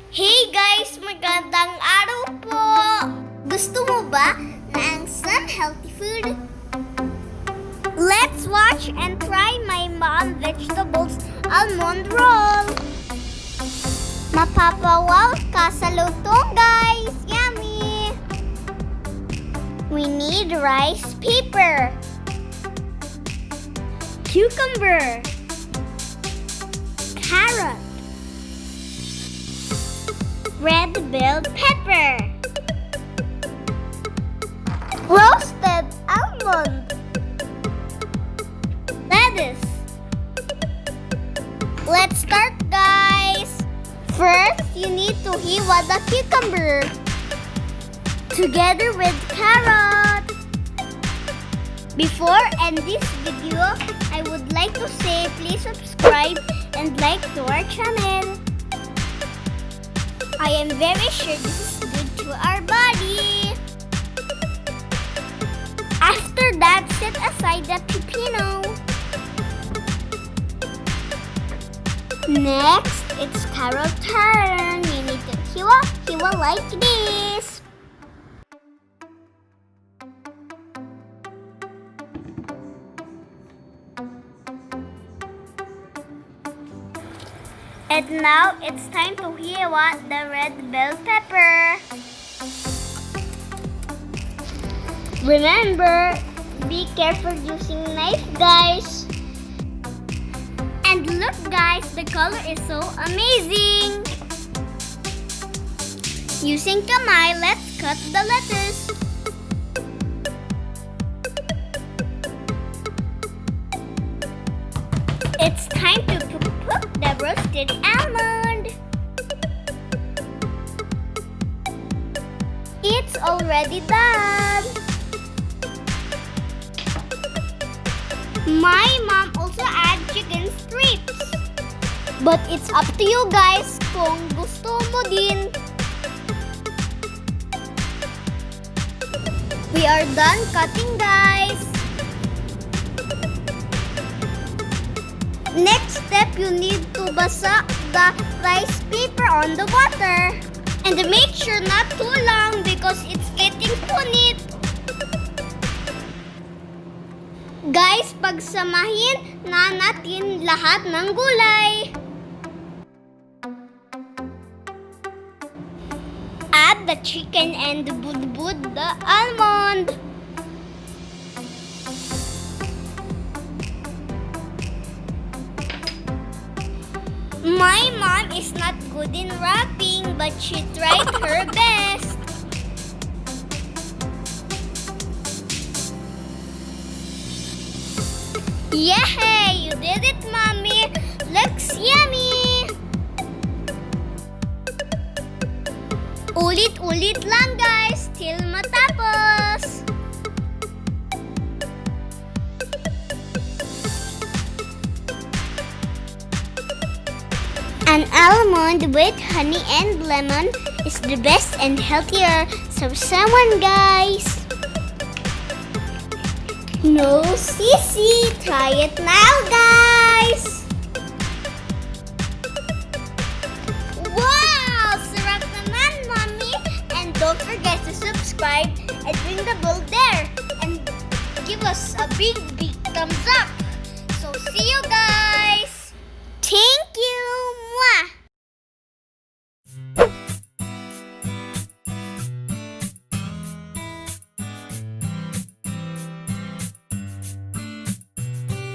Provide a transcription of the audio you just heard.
Hey guys! Magandang araw po! Gusto mo ba ng some healthy food? Let's watch and try my mom vegetables almond roll! Mapapawaw ka sa lutong guys! Yummy! We need rice paper, cucumber, carrot, red bell pepper, roasted almond, lettuce. Let's start, guys. First, you need to hiwa the cucumber together with carrot. Before end this video, I would like to say please subscribe and like to our channel. I am very sure this is good to our body. After that, set aside the pepino. Next, it's carrot turn. You need to hiwa like this. And now, it's time to hiwa the red bell pepper. Remember, be careful using knife, guys. And look, guys, the color is so amazing. Using kamay, let's cut the lettuce. It's time to cook the roasted almond. It's already done. My mom also add chicken strips. But it's up to you guys kung gusto mo din. We are done cutting, guys. Next step, you need to basa the rice paper on the water. And make sure not too long because it's getting punit. Guys, pagsamahin na natin lahat ng gulay. Add the chicken and budbud the almond. My mom is not good in wrapping, but she tried her best. Yay! You did it, Mommy! Looks yummy! Ulit-ulit lang, guys, till matapos. An almond with honey and lemon is the best and healthier. So someone, guys. No sissy. Try it now, guys. Wow! Sarap naman, Mommy. And don't forget to subscribe and ring the bell there. And give us a big thumbs up. So see you, guys.